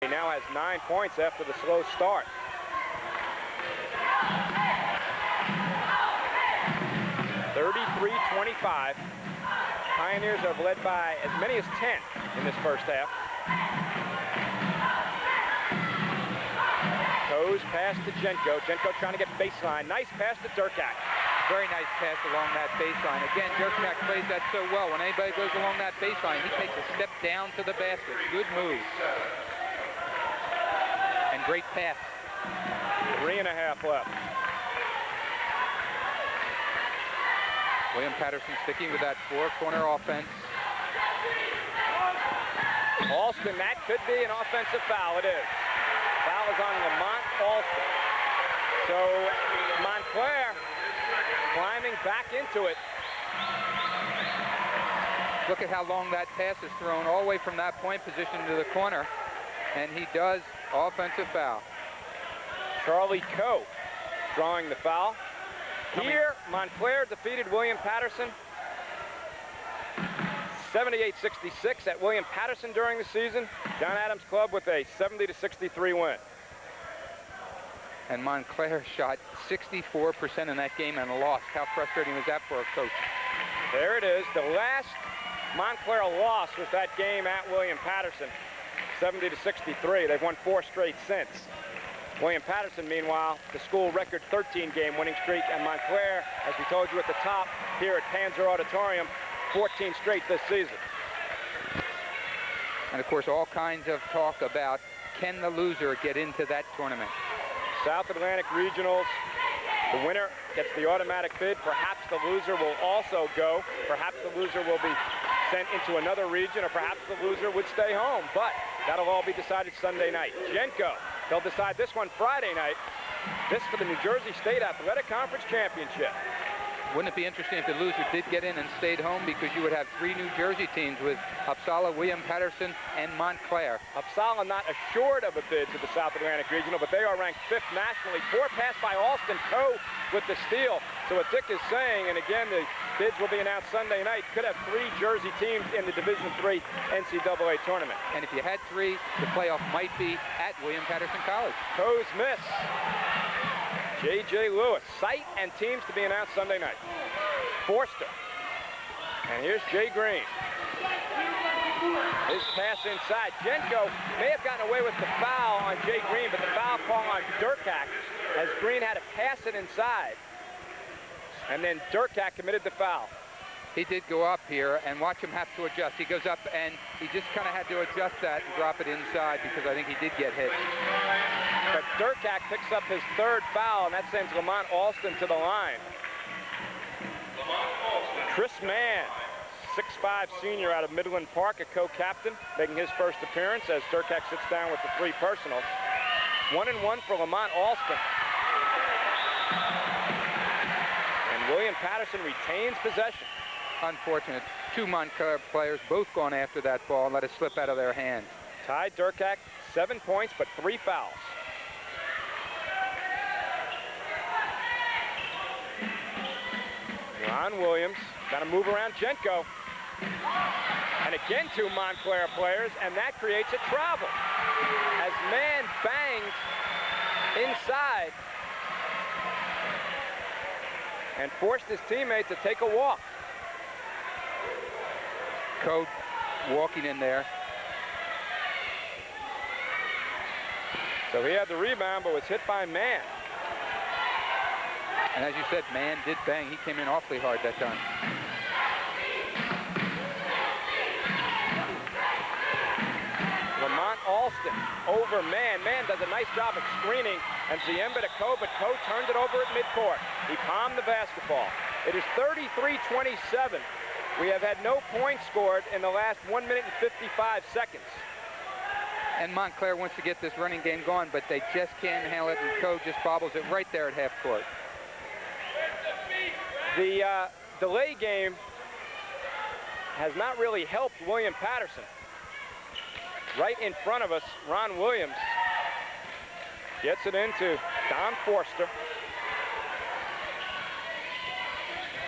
He now has 9 points after the slow start. (33-25). Pioneers have led by as many as 10 in this first half. Coe's pass to Jenko. Jenko trying to get baseline. Nice pass to Durkak. Very nice pass along that baseline. Again, Durkak plays that so well. When anybody goes along that baseline, he takes a step down to the basket. Good move. And great pass. 3.5 left. William Patterson sticking with that four-corner offense. Alston, that could be an offensive foul. It is. Foul is on Lamont Alston. So Montclair climbing back into it. Look at how long that pass is thrown all the way from that point position to the corner. And he does offensive foul. Charlie Coe drawing the foul. Here, Montclair defeated William Patterson 78-66 at William Patterson during the season. John Adams Club with a 70-63 win. And Montclair shot 64% in that game and lost. How frustrating was that for a coach? There it is. The last Montclair loss was that game at William Patterson, 70-63. They've won 4 straight since. William Patterson, meanwhile, the school record 13-game winning streak, and Montclair, as we told you at the top, here at Panzer Auditorium, 14 straight this season. And of course, all kinds of talk about, can the loser get into that tournament? South Atlantic Regionals, the winner gets the automatic bid. Perhaps the loser will also go. Perhaps the loser will be sent into another region, or perhaps the loser would stay home. But that'll all be decided Sunday night. Jenko, they'll decide this one Friday night. This for the New Jersey State Athletic Conference Championship. Wouldn't it be interesting if the loser did get in and stayed home, because you would have 3 New Jersey teams with Uppsala, William Patterson, and Montclair. Uppsala not assured of a bid to the South Atlantic Regional, but they are ranked 5th nationally. 4 pass by Alston, Coe with the steal. So what Dick is saying, and again, the bids will be announced Sunday night, could have 3 Jersey teams in the Division III NCAA tournament. And if you had 3, the playoff might be at William Patterson College. Coe's miss. J.J. Lewis, site and teams to be announced Sunday night. Forster. And here's Jay Green. His pass inside. Jenko may have gotten away with the foul on Jay Green, but the foul call on Durkak, as Green had to pass it inside. And then Durkak committed the foul. He did go up here, and watch him have to adjust. He goes up, and he just kind of had to adjust that and drop it inside, because I think he did get hit. But Durkak picks up his 3rd foul, and that sends Lamont Alston to the line. Chris Mann, 6'5" senior out of Midland Park, a co-captain, making his first appearance as Durkak sits down with the 3 personals. 1-1 for Lamont Alston. And William Patterson retains possession. Unfortunate. 2 Montclair players both gone after that ball and let it slip out of their hands. Ty Durkak, 7 points, but 3 fouls. Ron Williams, got to move around Jenko. And again, 2 Montclair players, and that creates a travel. As Mann bangs inside and forced his teammate to take a walk. Coe walking in there. So he had the rebound, but was hit by Mann. And as you said, Mann did bang. He came in awfully hard that time. Lamont Alston over Mann. Mann does a nice job of screening, and Ziemba to Coe, but Coe turned it over at midcourt. He palmed the basketball. It is 33-27. We have had no points scored in the last 1 minute and 55 seconds. And Montclair wants to get this running game going, but they just can't handle it, and Coe just bobbles it right there at half court. The delay game has not really helped William Patterson. Right in front of us, Ron Williams gets it into Don Forster.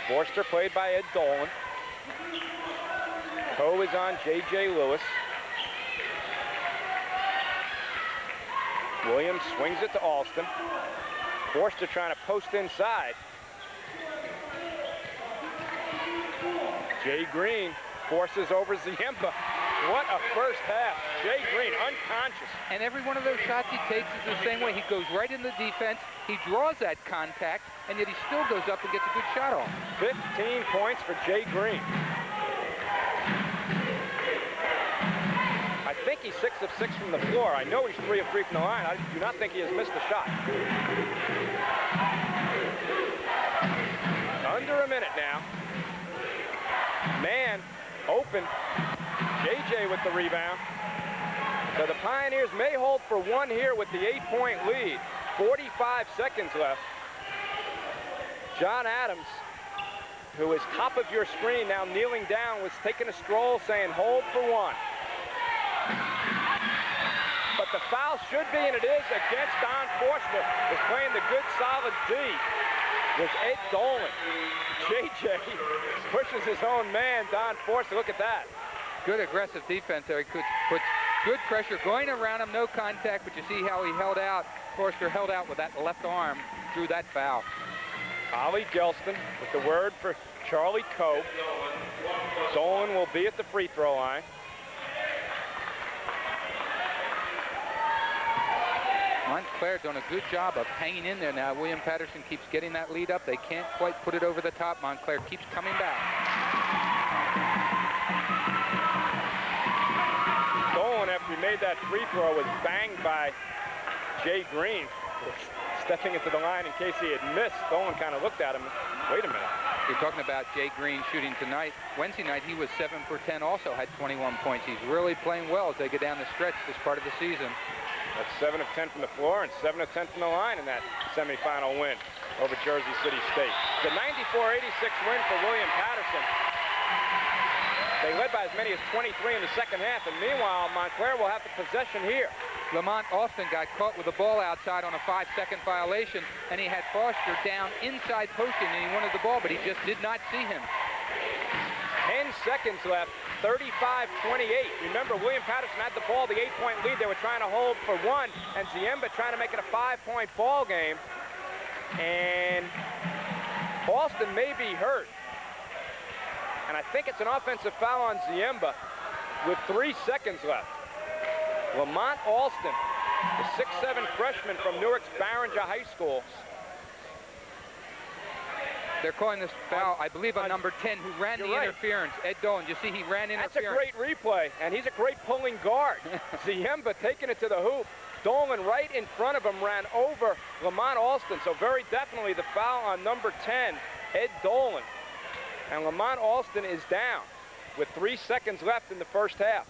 Forster played by Ed Dolan. Coe is on J.J. Lewis. Williams swings it to Alston. Forster trying to post inside. Jay Green forces over Ziemba. What a first half. Jay Green unconscious. And every one of those shots he takes is the same way. He goes right in the defense. He draws that contact, and yet he still goes up and gets a good shot off. 15 points for Jay Green. I think he's 6 of 6 from the floor. I know he's 3 of 3 from the line. I do not think he has missed a shot. Under a minute now. Man open. JJ with the rebound. So the Pioneers may hold for one here with the 8-point lead. 45 seconds left. John Adams, who is top of your screen now kneeling down, was taking a stroll saying hold for one. But the foul should be, and it is, against Don Forster. Is playing the good solid D. Was Ed Dolan. JJ pushes his own man, Don Forster. Look at that. Good aggressive defense there. He puts good pressure going around him, no contact, but you see how he held out. Forster held out with that left arm, drew that foul. Ollie Gelston with the word for Charlie Coe. Dolan will be at the free throw line. Montclair doing a good job of hanging in there now. William Patterson keeps getting that lead up. They can't quite put it over the top. Montclair keeps coming back. Dolan, after he made that free throw, was banged by Jay Green, stepping into the line in case he had missed. Dolan kind of looked at him. Wait a minute. You're talking about Jay Green shooting tonight. Wednesday night, he was 7 for 10, also had 21 points. He's really playing well as they go down the stretch this part of the season. That's 7 of 10 from the floor and 7 of 10 from the line in that semifinal win over Jersey City State. The 94-86 win for William Patterson. They led by as many as 23 in the second half, and meanwhile, Montclair will have the possession here. Lamont Austin got caught with the ball outside on a 5-second violation, and he had Foster down inside posting, and he wanted the ball, but he just did not see him. 10 seconds left, 35-28. Remember, William Patterson had the ball, the 8-point lead. They were trying to hold for one, and Ziemba trying to make it a 5-point ball game. And Austin may be hurt. And I think it's an offensive foul on Ziemba with 3 seconds left. Lamont Alston, the 6'7" freshman from Newark's Barringer High School. They're calling this foul, I believe, on number 10, who ran the interference. Ed Dolan, you see he ran interference. That's a great replay, and he's a great pulling guard. Ziemba taking it to the hoop. Dolan right in front of him ran over Lamont Alston, so very definitely the foul on number 10, Ed Dolan. And Lamont Alston is down with 3 seconds left in the first half.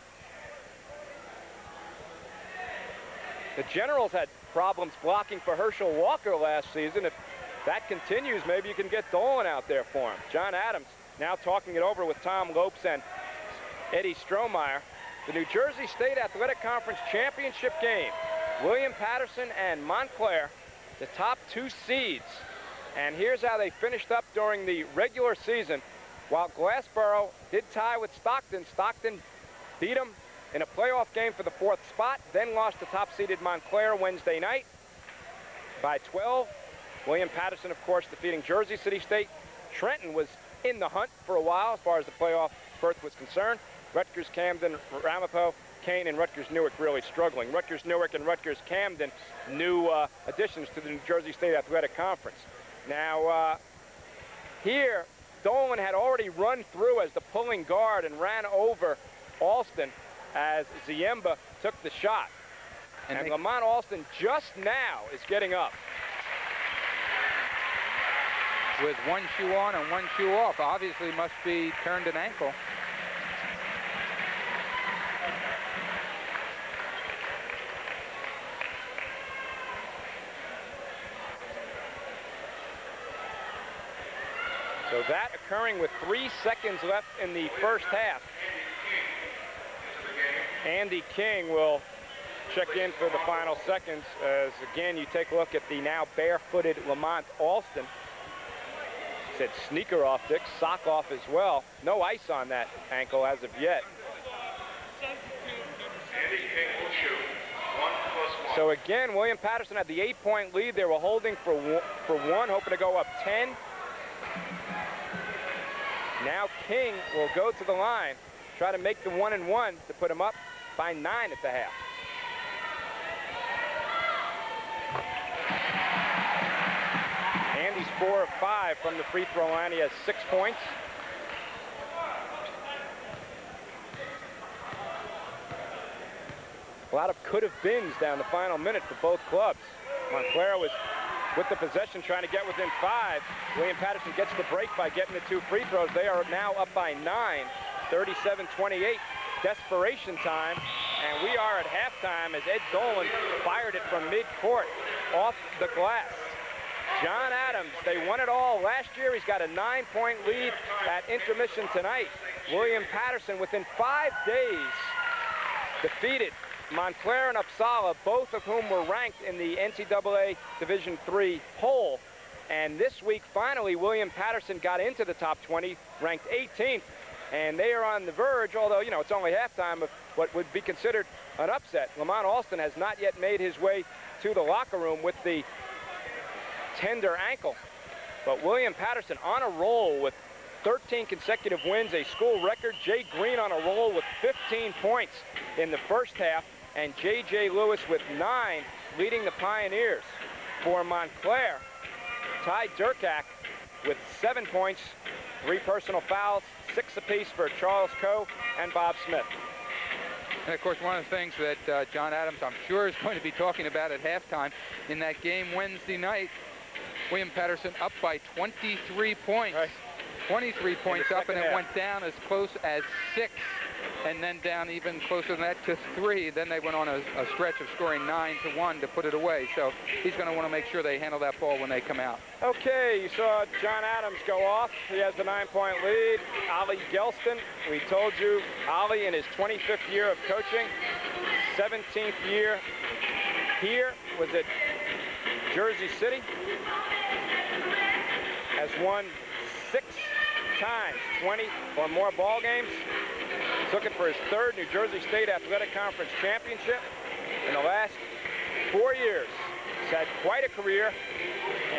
The Generals had problems blocking for Herschel Walker last season. If that continues, maybe you can get Dolan out there for him. John Adams now talking it over with Tom Lopes and Eddie Strohmeyer. The New Jersey State Athletic Conference Championship game. William Patterson and Montclair, the top 2 seeds. And here's how they finished up during the regular season. While Glassboro did tie with Stockton, Stockton beat them in a playoff game for the 4th spot, then lost to top-seeded Montclair Wednesday night by 12. William Patterson, of course, defeating Jersey City State. Trenton was in the hunt for a while as far as the playoff berth was concerned. Rutgers, Camden, Ramapo, Kane, and Rutgers Newark really struggling. Rutgers Newark and Rutgers Camden, new additions to the New Jersey State Athletic Conference. Now, here, Dolan had already run through as the pulling guard and ran over Alston as Ziemba took the shot. And Lamont Alston just now is getting up. With one shoe on and one shoe off. Obviously must be turned an ankle. So that occurring with 3 seconds left in the first half. Andy King will check in for the final seconds as, again, you take a look at the now barefooted Lamont Alston. Said sneaker off, Dick, sock off as well. No ice on that ankle as of yet. So again, William Patterson had the 8-point lead. They were holding for one, hoping to go up 10. Now King will go to the line, try to make the 1-and-1 to put him up by 9 at the half. Andy's 4 of 5 from the free throw line. He has 6 points. A lot of could-have-beens down the final minute for both clubs. Montclair was with the possession trying to get within 5. William Patterson gets the break by getting the 2 free throws. They are now up by 9, 37-28. Desperation time, and we are at halftime as Ed Dolan fired it from midcourt off the glass. John Adams, they won it all last year. He's got a 9-point lead at intermission tonight. William Patterson, within 5 days, defeated Montclair and Uppsala, both of whom were ranked in the NCAA Division III poll. And this week, finally, William Patterson got into the top 20, ranked 18th. And they are on the verge, although, you know, it's only halftime, of what would be considered an upset. Lamont Alston has not yet made his way to the locker room with the tender ankle. But William Patterson on a roll with 13 consecutive wins, a school record. Jay Green on a roll with 15 points in the first half, and J.J. Lewis with 9 leading the Pioneers. For Montclair, Ty Durkak with 7 points, 3 personal fouls, 6 apiece for Charles Coe and Bob Smith. And of course, one of the things that John Adams, I'm sure, is going to be talking about at halftime in that game Wednesday night, William Patterson up by 23 points. Right. 23 points up, and it went down as close as 6, and then down even closer than that to 3. Then they went on a stretch of scoring 9-1 to put it away. So he's going to want to make sure they handle that ball when they come out. Okay, you saw John Adams go off. He has the 9-point lead. Ollie Gelston, we told you, Ollie in his 25th year of coaching, 17th year here, was at Jersey City, has won 6 times, 20 or more ball games. He's looking for his 3rd New Jersey State Athletic Conference championship in the last 4 years. He's had quite a career,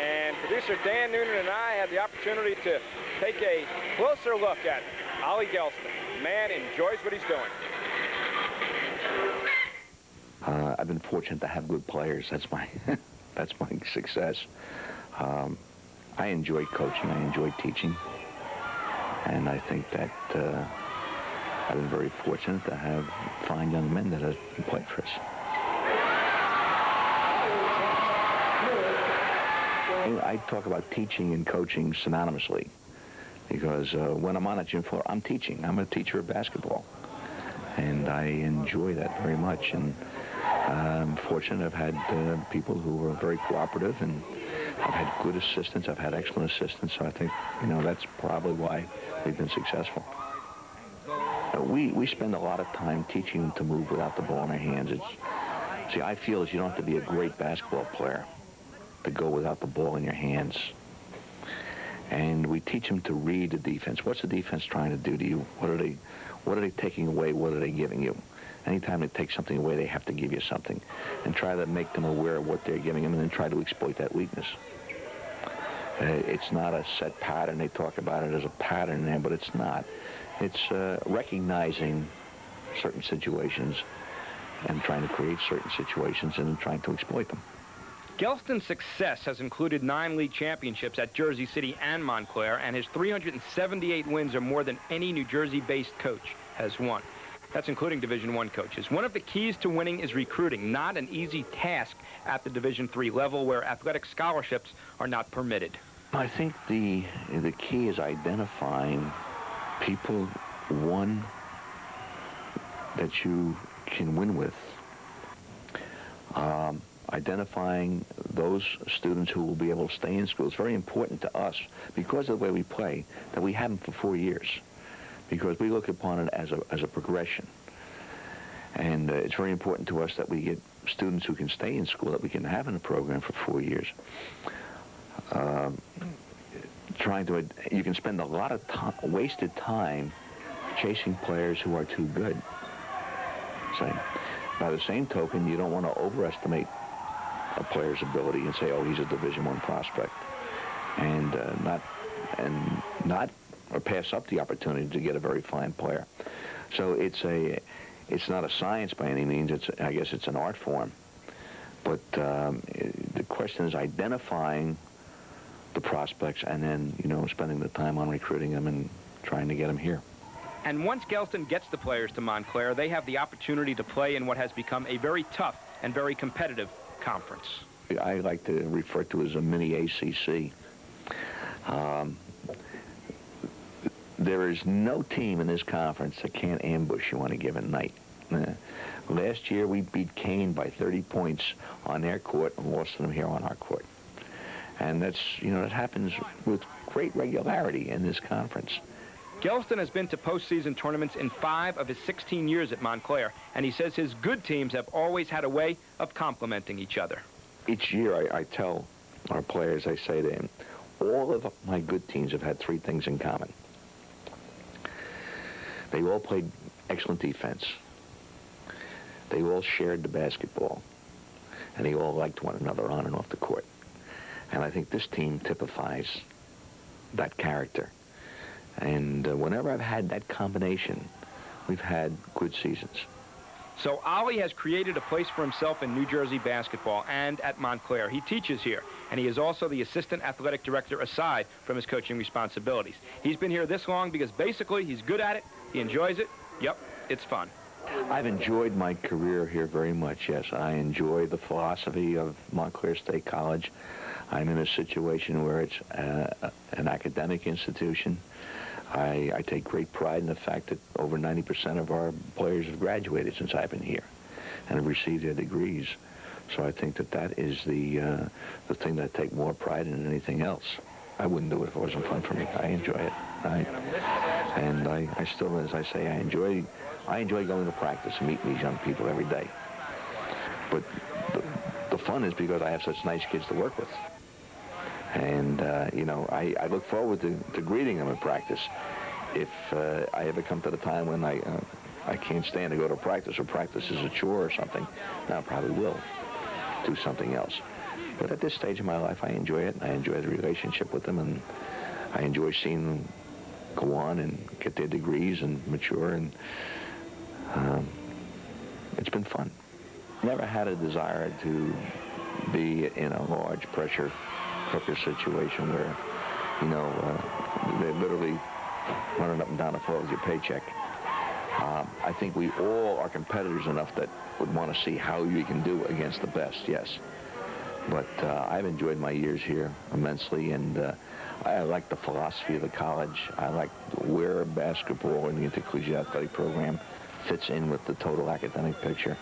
and producer Dan Noonan and I had the opportunity to take a closer look at Ollie Gelston. The man enjoys what he's doing. I've been fortunate to have good players. That's my that's my success. I enjoy coaching. I enjoy teaching. And I think that I've been very fortunate to have fine young men that have played for us. I talk about teaching and coaching synonymously because when I'm on a gym floor, I'm teaching. I'm a teacher of basketball. And I enjoy that very much. And I'm fortunate I've had people who were very cooperative, and I've had good assistants. I've had excellent assistants. So I think, you know, that's probably why we've been successful. We spend a lot of time teaching them to move without the ball in their hands. See, I feel is you don't have to be a great basketball player to go without the ball in your hands. And we teach them to read the defense. What's the defense trying to do to you? What are they taking away? What are they giving you? Anytime they take something away, they have to give you something. And try to make them aware of what they're giving them, and then try to exploit that weakness. It's not a set pattern. They talk about it as a pattern there, but it's not. It's recognizing certain situations and trying to create certain situations and then trying to exploit them. Gelston's success has included 9 league championships at Jersey City and Montclair, and his 378 wins are more than any New Jersey-based coach has won. That's including Division I coaches. One of the keys to winning is recruiting, not an easy task at the Division III level where athletic scholarships are not permitted. I think the key is identifying people, one, that you can win with. Identifying those students who will be able to stay in school. It's very important to us, because of the way we play, that we have them for 4 years, because we look upon it as a progression. And it's very important to us that we get students who can stay in school, that we can have in the program for 4 years. You can spend a lot of wasted time chasing players who are too good. So By the same token, you don't want to overestimate a player's ability and say, oh, he's a Division I prospect, and not or pass up the opportunity to get a very fine player. So it's not a science by any means. I guess it's an art form. But the question is identifying the prospects and then, spending the time on recruiting them and trying to get them here. And once Gelston gets the players to Montclair, they have the opportunity to play in what has become a very tough and very competitive conference. I like to refer to it as a mini ACC. There is no team in this conference that can't ambush you on a given night. Last year, we beat Kane by 30 points on their court and lost to them here on our court. And that's, it happens with great regularity in this conference. Gelston has been to postseason tournaments in 5 of his 16 years at Montclair, and he says his good teams have always had a way of complementing each other. Each year, I tell our players, I say to them, all of my good teams have had 3 things in common. They all played excellent defense. They all shared the basketball. And they all liked one another on and off the court. And I think this team typifies that character. And whenever I've had that combination, we've had good seasons. So Ollie has created a place for himself in New Jersey basketball and at Montclair. He teaches here, and he is also the assistant athletic director aside from his coaching responsibilities. He's been here this long because basically he's good at it, he enjoys it. Yep, it's fun. I've enjoyed my career here very much, yes. I enjoy the philosophy of Montclair State College. I'm in a situation where it's an academic institution. I take great pride in the fact that over 90% of our players have graduated since I've been here and have received their degrees. So I think that is the thing that I take more pride in than anything else. I wouldn't do it if it wasn't fun for me. I enjoy it. And I still, as I say, I enjoy going to practice and meeting these young people every day. But the fun is because I have such nice kids to work with. And, I look forward to greeting them at practice. If I ever come to the time when I can't stand to go to practice or practice is a chore or something, then I probably will do something else. But at this stage of my life, I enjoy it. I enjoy the relationship with them, and I enjoy seeing them go on and get their degrees and mature, and it's been fun. Never had a desire to be in a large pressure cooker situation where, they're literally running up and down the floor with your paycheck. I think we all are competitors enough that would want to see how you can do against the best, yes. But I've enjoyed my years here immensely, and I like the philosophy of the college. I like where basketball in the intercollegiate athletic program fits in with the total academic picture.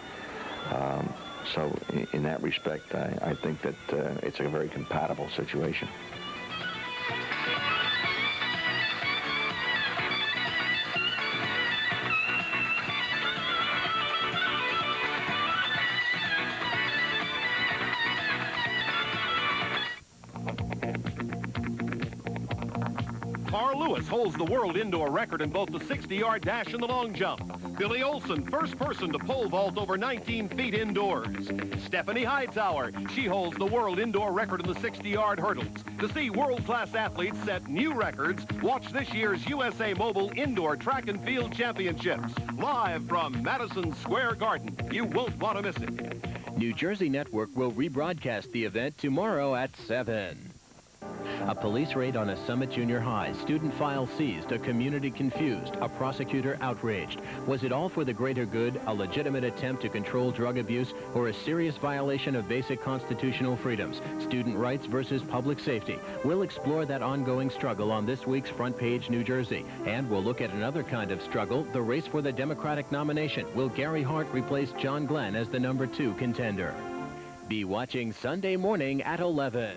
So in that respect, I think that it's a very compatible situation. Holds the world indoor record in both the 60-yard dash and the long jump. Billy Olson, first person to pole vault over 19 feet indoors. Stephanie Hightower, she holds the world indoor record in the 60-yard hurdles. To see world-class athletes set new records, watch this year's USA Mobile Indoor Track and Field Championships, live from Madison Square Garden. You won't want to miss it. New Jersey Network will rebroadcast the event tomorrow at 7. A police raid on a Summit Junior High. Student file seized, a community confused, a prosecutor outraged. Was it all for the greater good, a legitimate attempt to control drug abuse, or a serious violation of basic constitutional freedoms? Student rights versus public safety. We'll explore that ongoing struggle on this week's Front Page New Jersey. And we'll look at another kind of struggle, the race for the Democratic nomination. Will Gary Hart replace John Glenn as the #2 contender? Be watching Sunday morning at 11.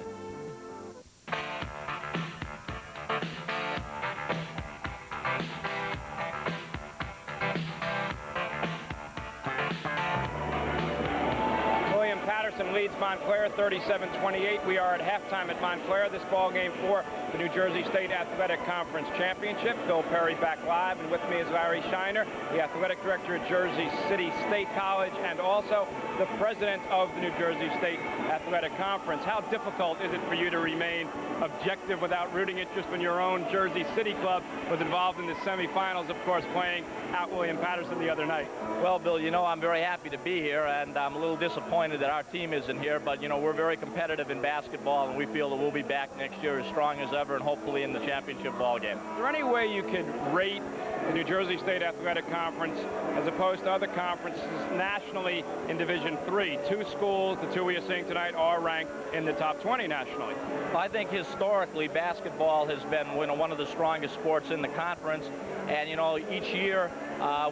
Patterson leads Montclair 37-28. We are at halftime at Montclair. This ball game for the New Jersey State Athletic Conference Championship. Bill Perry back live, and with me is Larry Shiner, the athletic director at Jersey City State College and also the president of the New Jersey State Athletic Conference. How difficult is it for you to remain objective without rooting interest when your own Jersey City club was involved in the semifinals, of course, playing at William Patterson the other night? Well, Bill, you know, I'm very happy to be here, and I'm a little disappointed that our team isn't here, but, you know, we're very competitive in basketball, and we feel that we'll be back next year as strong as ever and hopefully in the championship ball game. Is there any way you could rate the New Jersey State Athletic Conference as opposed to other conferences nationally in Division III? Two schools, the two we are seeing tonight, are ranked in the top 20 nationally. Well, I think historically basketball has been, you know, one of the strongest sports in the conference, and, you know, each year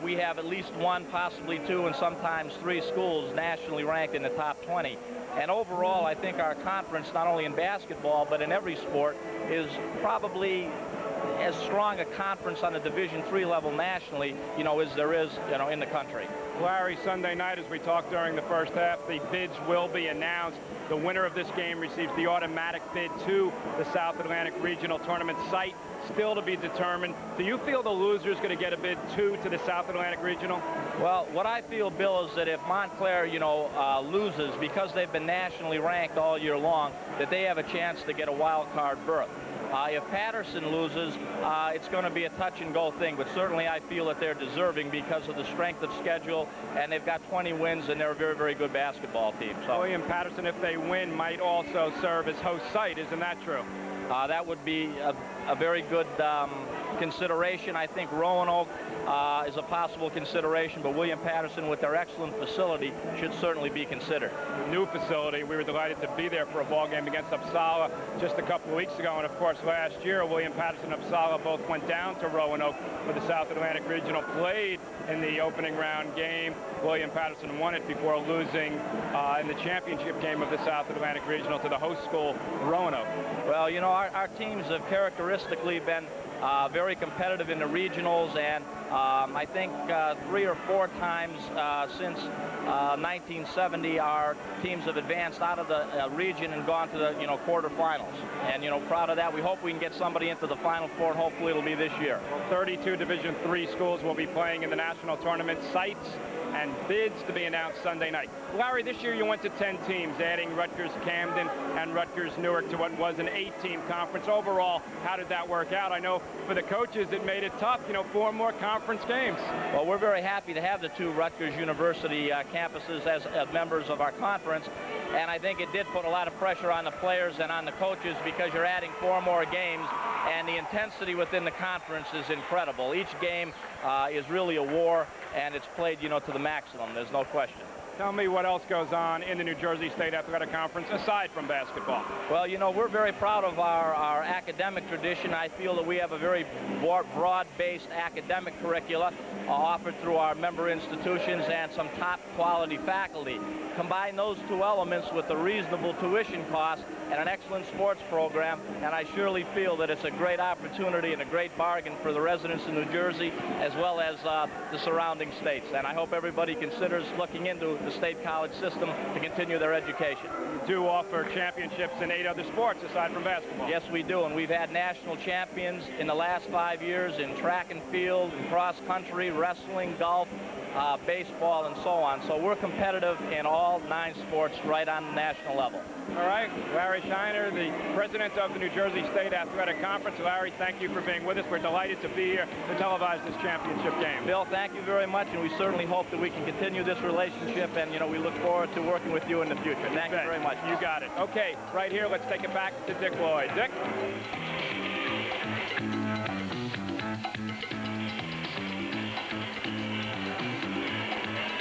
we have at least one, possibly two, and sometimes three schools nationally ranked in the top 20. And overall, I think our conference, not only in basketball, but in every sport, is probably as strong a conference on the Division III level nationally, you know, as there is, you know, in the country. Larry, Sunday night, as we talked during the first half, the bids will be announced. The winner of this game receives the automatic bid to the South Atlantic Regional Tournament site, still to be determined. Do you feel the loser is going to get a bid to the South Atlantic Regional? Well, what I feel, Bill, is that if Montclair, you know, loses, because they've been nationally ranked all year long, that they have a chance to get a wild card berth. If Patterson loses, it's going to be a touch-and-go thing, but certainly I feel that they're deserving because of the strength of schedule, and they've got 20 wins, and they're a very, very good basketball team. So William Patterson, if they win, might also serve as host site. Isn't that true? That would be a very good consideration. I think Roanoke is a possible consideration, but William Patterson, with their excellent facility, should certainly be considered. New facility. We were delighted to be there for a ball game against Uppsala just a couple of weeks ago, and of course last year William Patterson and Uppsala both went down to Roanoke for the South Atlantic Regional, played in the opening round game. William Patterson won it before losing in the championship game of the South Atlantic Regional to the host school, Roanoke. Well, you know, our teams have characteristically been very competitive in the regionals, and I think 3 or 4 times since 1970 our teams have advanced out of the region and gone to the, you know, quarterfinals. And, you know, proud of that. We hope we can get somebody into the Final Four, and hopefully it'll be this year. Well, 32 Division III schools will be playing in the national tournament. Sites and bids to be announced Sunday night. Larry, this year you went to 10 teams, adding Rutgers Camden and Rutgers Newark to what was an 8-team conference. Overall, how did that work out? I know for the coaches it made it tough, you know, 4 more conference games. Well, we're very happy to have the 2 Rutgers University campuses as members of our conference, and I think it did put a lot of pressure on the players and on the coaches because you're adding 4 more games, and the intensity within the conference is incredible. Each game is really a war, and it's played, you know, to the maximum. There's no question. Tell me what else goes on in the New Jersey State Athletic Conference aside from basketball. Well, you know, we're very proud of our academic tradition. I feel that we have a very broad-based academic curricula offered through our member institutions and some top-quality faculty. Combine those 2 elements with a reasonable tuition cost and an excellent sports program, and I surely feel that it's a great opportunity and a great bargain for the residents of New Jersey as well as the surrounding states. And I hope everybody considers looking into the state college system to continue their education. You do offer championships in 8 other sports aside from basketball. Yes, we do, and we've had national champions in the last 5 years in track and field, in cross country, wrestling, golf, baseball, and so on. So we're competitive in all 9 sports right on the national level. All right, Larry Shiner, the president of the New Jersey State Athletic Conference. Larry, thank you for being with us. We're delighted to be here to televise this championship game. Bill, thank you very much, and we certainly hope that we can continue this relationship, and, you know, we look forward to working with you in the future. Thank you very much. You got it. Okay, right here, let's take it back to Dick Lloyd. Dick?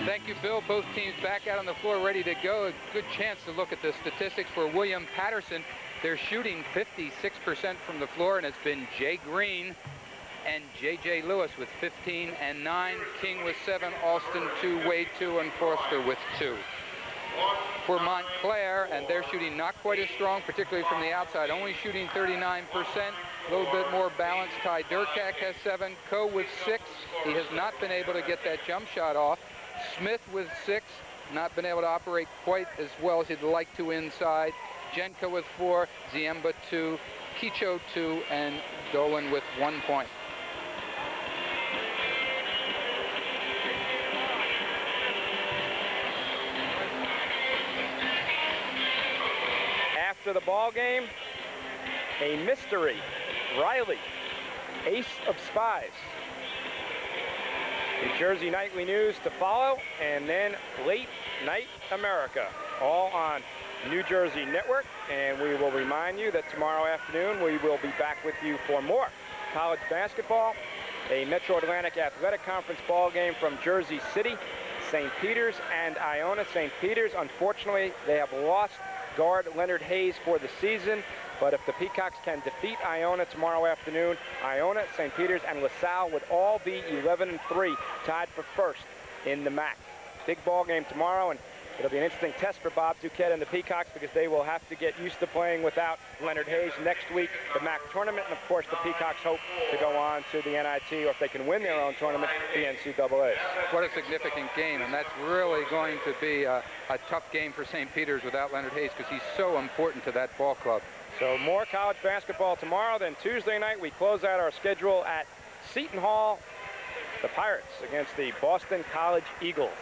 Thank you, Bill. Both teams back out on the floor ready to go. A good chance to look at the statistics for William Patterson. They're shooting 56% from the floor, and it's been Jay Green and J.J. Lewis with 15 and 9, King with 7, Alston 2, Wade 2, and Forster with 2. For Montclair, and they're shooting not quite as strong, particularly from the outside, only shooting 39%, a little bit more balanced. Ty Durkak has 7, Coe with 6. He has not been able to get that jump shot off. Smith with 6, not been able to operate quite as well as he'd like to inside. Jenka with 4, Ziemba 2, Kicho 2, and Dolan with 1 point. After the ball game, a mystery. Riley, ace of spies. New Jersey Nightly News to follow, and then Late Night America, all on New Jersey Network. And we will remind you that tomorrow afternoon we will be back with you for more college basketball. A Metro Atlantic Athletic Conference ball game from Jersey City, St. Peter's, and Iona. St. Peter's, unfortunately, they have lost guard Leonard Hayes for the season. But if the Peacocks can defeat Iona tomorrow afternoon, Iona, St. Peter's, and LaSalle would all be 11-3, tied for first in the MAC. Big ball game tomorrow, and it'll be an interesting test for Bob Duquette and the Peacocks because they will have to get used to playing without Leonard Hayes next week, the MAC tournament, and of course the Peacocks hope to go on to the NIT, or if they can win their own tournament, the NCAA. What a significant game, and that's really going to be a tough game for St. Peter's without Leonard Hayes because he's so important to that ball club. So more college basketball tomorrow. Then Tuesday night we close out our schedule at Seton Hall, the Pirates against the Boston College Eagles.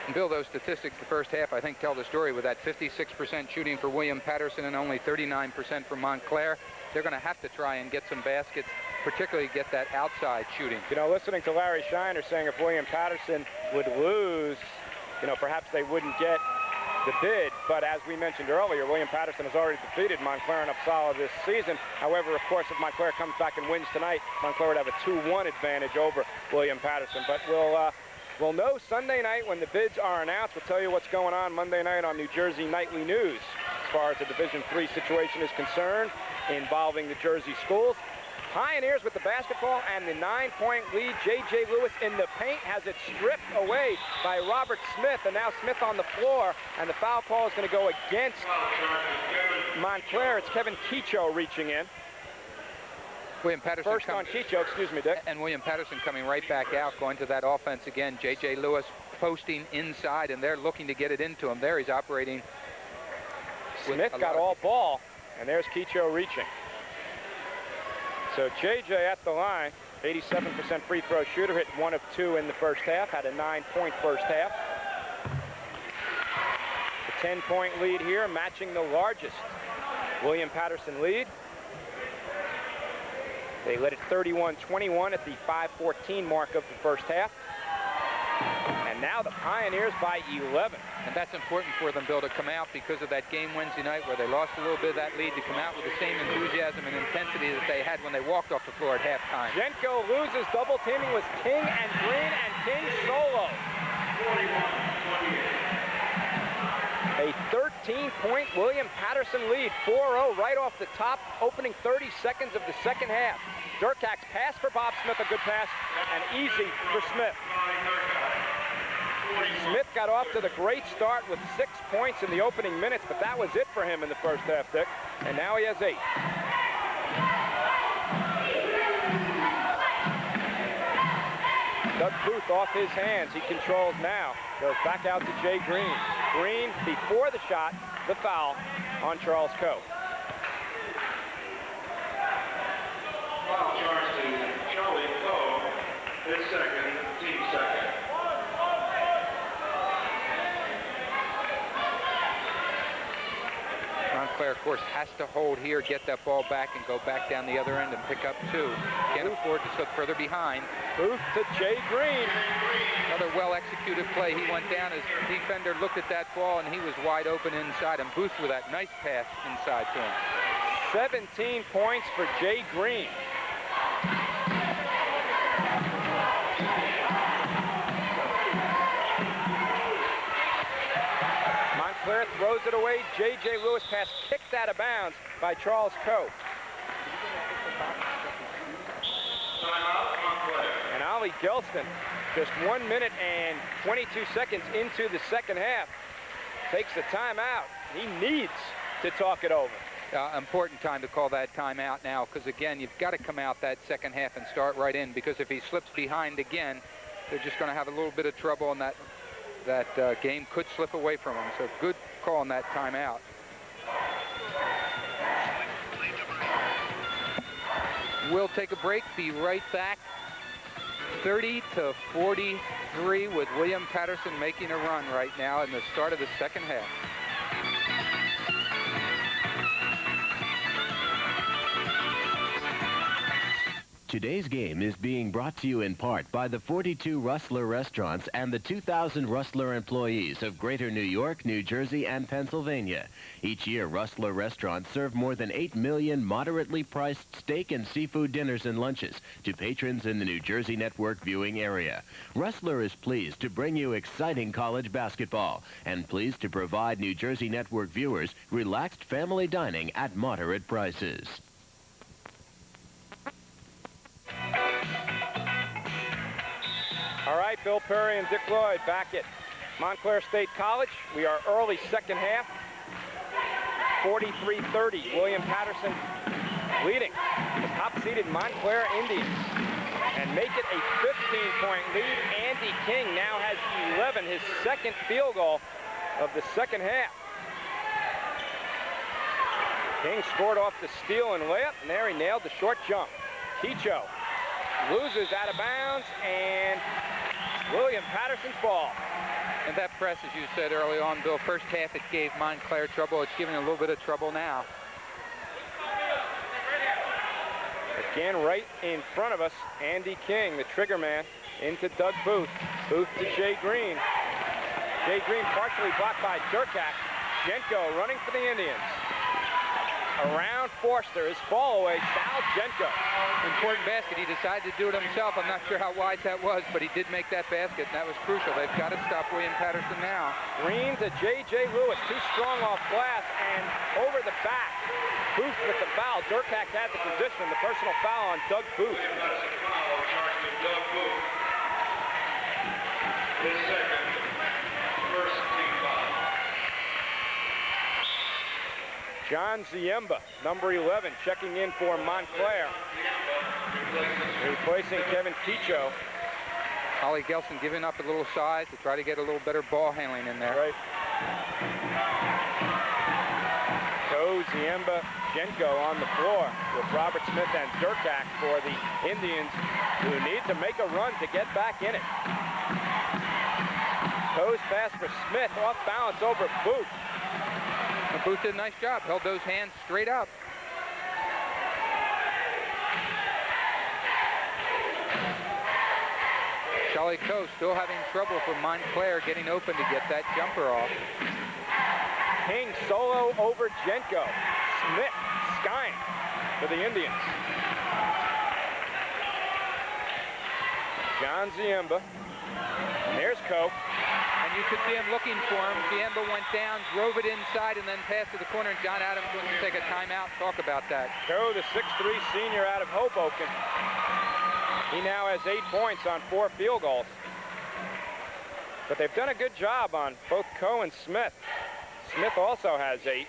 And Bill, those statistics the first half I think tell the story with that 56% shooting for William Patterson and only 39% for Montclair. They're going to have to try and get some baskets, particularly get that outside shooting. You know, listening to Larry Shiner saying if William Patterson would lose, you know, perhaps they wouldn't get the bid, but as we mentioned earlier, William Patterson has already defeated Montclair in Uppsala this season. However, of course, if Montclair comes back and wins tonight, Montclair would have a 2-1 advantage over William Patterson. But we'll know Sunday night when the bids are announced. We'll tell you what's going on Monday night on New Jersey Nightly News as far as the Division III situation is concerned involving the Jersey schools. Pioneers with the basketball and the 9-point lead. J.J. Lewis in the paint has it stripped away by Robert Smith, and now Smith on the floor, and the foul call is going to go against Montclair. It's Kevin Kicho reaching in. William Patterson first on Kicho, excuse me, Dick. And William Patterson coming right back out, going to that offense again. J.J. Lewis posting inside, and they're looking to get it into him. There he's operating. Smith got all ball, and there's Kicho reaching. So J.J. at the line, 87% free throw shooter, hit 1 of 2 in the first half, had a 9-point first half. The 10-point lead here, matching the largest William Patterson lead. They led it 31-21 at the 5:14 mark of the first half. And now the Pioneers by 11. And that's important for them, Bill, to come out because of that game Wednesday night where they lost a little bit of that lead, to come out with the same enthusiasm and intensity that they had when they walked off the floor at halftime. Jenko loses double teaming with King and Green, and King solo. A 13-point William Patterson lead, 4-0 right off the top, opening 30 seconds of the second half. Durkak's pass for Bob Smith, a good pass, and easy for Smith. Smith got off to the great start with 6 points in the opening minutes, but that was it for him in the first half, Dick. And now he has 8. Doug Booth off his hands. He controls now. Goes back out to Jay Green. Green, before the shot, the foul on Charles Coe. Foul charge to Charlie Coe, his second, team second. Montclair, of course, has to hold here, get that ball back, and go back down the other end and pick up 2. Can't afford to slip further behind. Booth to Jay Green. Another well-executed play. He went down, his defender looked at that ball, and he was wide open inside, and Booth with that nice pass inside to him. 17 points for Jay Green. Montclair throws it away. J.J. Lewis pass kicked out of bounds by Charles Coe. And Ollie Gelston, just 1 minute and 22 seconds into the second half, takes the timeout. He needs to talk it over. Important time to call that timeout now, because again, you've got to come out that second half and start right in, because if he slips behind again, they're just going to have a little bit of trouble, and that that game could slip away from them. So good call on that timeout. We'll take a break, be right back. 30-43 with William Patterson making a run right now in the start of the second half. Today's game is being brought to you in part by the 42 Rustler restaurants and the 2,000 Rustler employees of Greater New York, New Jersey, and Pennsylvania. Each year, Rustler restaurants serve more than 8 million moderately priced steak and seafood dinners and lunches to patrons in the New Jersey Network viewing area. Rustler is pleased to bring you exciting college basketball and pleased to provide New Jersey Network viewers relaxed family dining at moderate prices. All right, Bill Perry and Dick Lloyd back at Montclair State College. We are early second half. 43-30. William Patterson leading the top-seeded Montclair Indians. And make it a 15-point lead. Andy King now has 11, his second field goal of the second half. King scored off the steal and layup, and there he nailed the short jump. Kecho loses out of bounds, and William Patterson's ball. And that press, as you said early on, Bill, first half it gave Montclair trouble. It's giving a little bit of trouble now. Again, right in front of us, Andy King, the trigger man, into Doug Booth. Booth to Jay Green. Jay Green partially blocked by Durkak. Jenko running for the Indians. Around Forster, his fall away, Sal Jenko. Important basket. He decided to do it himself. I'm not sure how wide that was, but he did make that basket, and that was crucial. They've got to stop William Patterson now. Green to J.J. Lewis, too strong off glass, and over the back. Booth with the foul. Durkak had the position. The personal foul on Doug Booth. William Patterson foul charged with Doug Booth. His second, first team foul. John Ziemba, number 11, checking in for Montclair. Replacing Kevin Kecho. Ollie Gelson giving up a little size to try to get a little better ball handling in there. Right. Go, Ziemba, Jenko on the floor with Robert Smith and Durkak for the Indians, who need to make a run to get back in it. Co's pass for Smith, off balance over Booth. And Booth did a nice job, held those hands straight up. Charlie Coe still having trouble for Montclair getting open to get that jumper off. King solo over Jenko. Smith skying for the Indians. John Ziemba. And there's Coe. And you could see him looking for him. Ziemba went down, drove it inside, and then passed to the corner. And John Adams wants to take a timeout. Talk about that. Coe, the 6'3 senior out of Hoboken. He now has 8 points on 4 field goals. But they've done a good job on both Coe and Smith. Smith also has 8.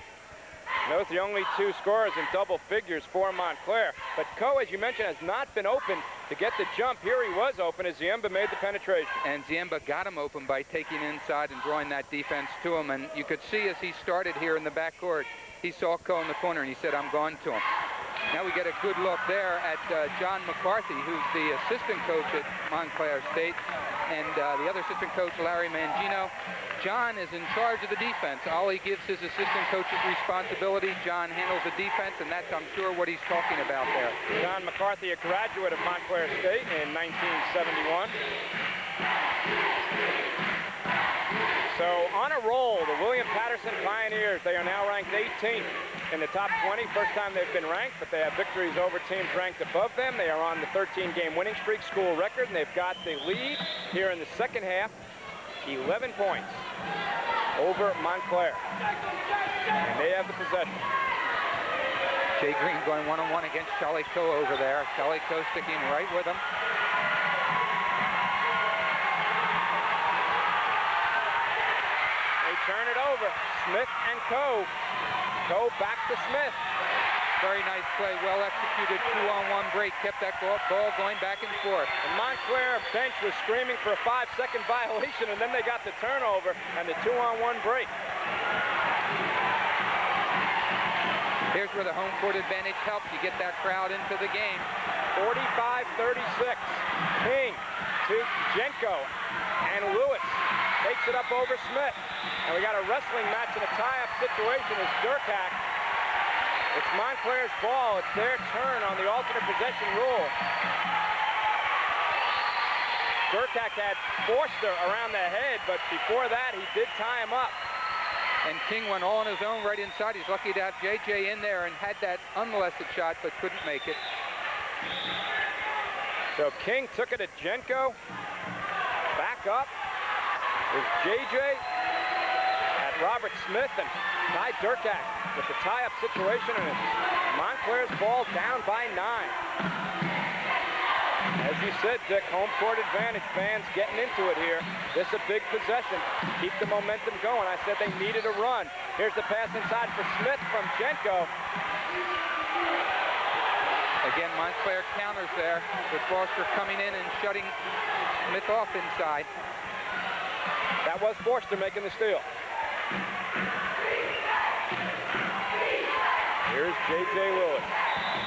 Those are the only 2 scorers in double figures for Montclair. But Coe, as you mentioned, has not been open to get the jump. Here he was open as Ziemba made the penetration. And Ziemba got him open by taking inside and drawing that defense to him. And you could see as he started here in the backcourt, he saw Coe in the corner and he said, I'm going to him. Now we get a good look there at John McCarthy, who's the assistant coach at Montclair State, and the other assistant coach, Larry Mangino. John is in charge of the defense. Ollie gives his assistant coach's responsibility. John handles the defense, and that's, I'm sure, what he's talking about there. John McCarthy, a graduate of Montclair State in 1971. So on a roll, the William Patterson Pioneers, they are now ranked 18th in the top 20. First time they've been ranked, but they have victories over teams ranked above them. They are on the 13-game winning streak, school record, and they've got the lead here in the second half, 11 points over Montclair. And they have the possession. Jay Green going one-on-one against Charlie Coe over there. Charlie Coe sticking right with him. Turn it over. Smith and Coe. Coe back to Smith. Very nice play, well executed, 2-on-1 break, kept that ball going back and forth. The Montclair bench was screaming for a 5-second violation, and then they got the turnover and the 2-on-1 break. Here's where the home court advantage helps. You get that crowd into the game. 45-36. King to Jenko, and Lewis takes it up over Smith. And we got a wrestling match in a tie-up situation as Durkak. It's Montclair's ball. It's their turn on the alternate possession rule. Durkak had Forster around the head, but before that, he did tie him up. And King went all on his own right inside. He's lucky to have JJ in there and had that unmolested shot, but couldn't make it. So King took it at Jenko. Back up is JJ at Robert Smith and Ty Durkak with the tie-up situation, and it's Montclair's ball down by 9. As you said, Dick, home court advantage, fans getting into it here. This is a big possession. Keep the momentum going. I said they needed a run. Here's the pass inside for Smith from Jenko. Again, Montclair counters there with Forster coming in and shutting Smith off inside. That was Forster making the steal. Here's J.J. Lewis.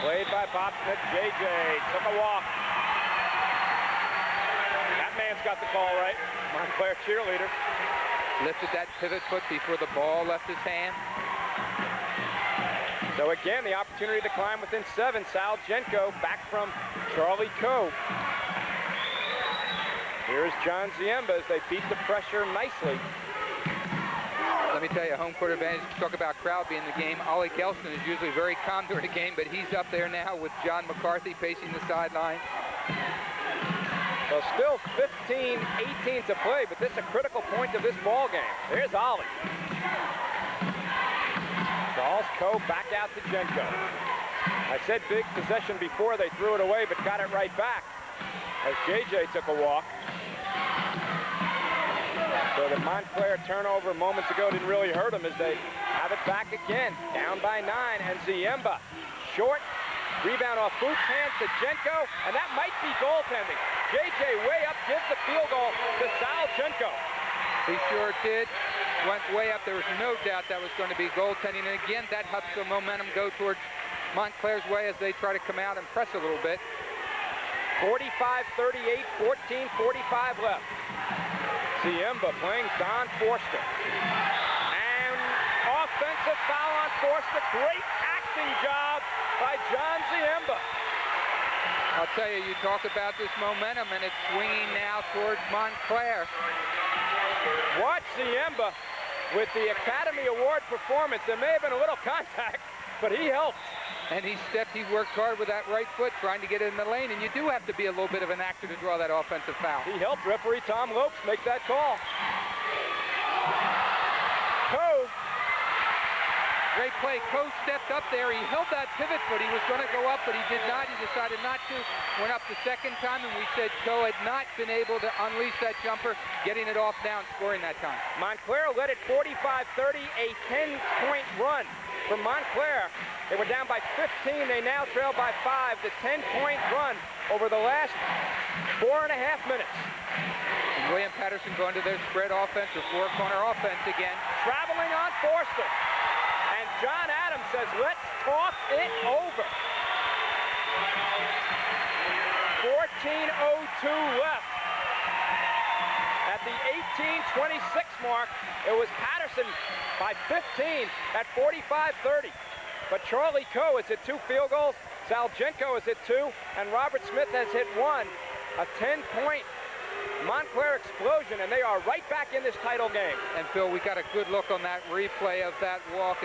Played by Bob Smith. J.J. took a walk. That man's got the call right. Montclair cheerleader. Lifted that pivot foot before the ball left his hand. So again, the opportunity to climb within 7. Sal Jenko back from Charlie Coe. Here's John Ziemba as they beat the pressure nicely. Let me tell you, home court advantage, talk about crowd being in the game. Ollie Kelston is usually very calm during the game, but he's up there now with John McCarthy pacing the sideline. So still 15-18 to play, but this is a critical point of this ball game. There's Ollie. Charles Coe back out to Jenko. I said big possession before, they threw it away, but got it right back as JJ took a walk. So the Montclair turnover moments ago didn't really hurt them as they have it back again. Down by 9, and Ziemba short. Rebound off Booth's hands to Jenko, and that might be goaltending. JJ way up, gives the field goal to Sal Jenko. He sure did. Went way up. There was no doubt that was going to be goaltending. And again, that helps the momentum go towards Montclair's way as they try to come out and press a little bit. 45-38, 14:45 left. Ziemba playing Don Forster. And offensive foul on Forster. Great acting job by John Ziemba. I'll tell you, you talk about this momentum, and it's swinging now towards Montclair. Watch Ziemba with the Academy Award performance. There may have been a little contact, but he helped. And he stepped, he worked hard with that right foot trying to get it in the lane, and you do have to be a little bit of an actor to draw that offensive foul. He helped referee Tom Lopes make that call. Coe. Great play. Coe stepped up there. He held that pivot foot. He was going to go up, but he did not. He decided not to. Went up the second time, and we said Coe had not been able to unleash that jumper, getting it off down, scoring that time. Montclair led at 45-30, a 10-point run for Montclair. They were down by 15. They now trail by 5. The 10-point run over the last 4.5 minutes. And William Patterson going to their spread offense or four-corner offense again. Traveling on Forster. And John Adams says, let's talk it over. 14:02 left. At the 18:26 mark, it was Patterson by 15 at 45-30. But Charlie Coe has hit 2 field goals, Sal Jenko has hit 2, and Robert Smith has hit 1. A 10-point Montclair explosion, and they are right back in this title game. And Phil, we got a good look on that replay of that walk.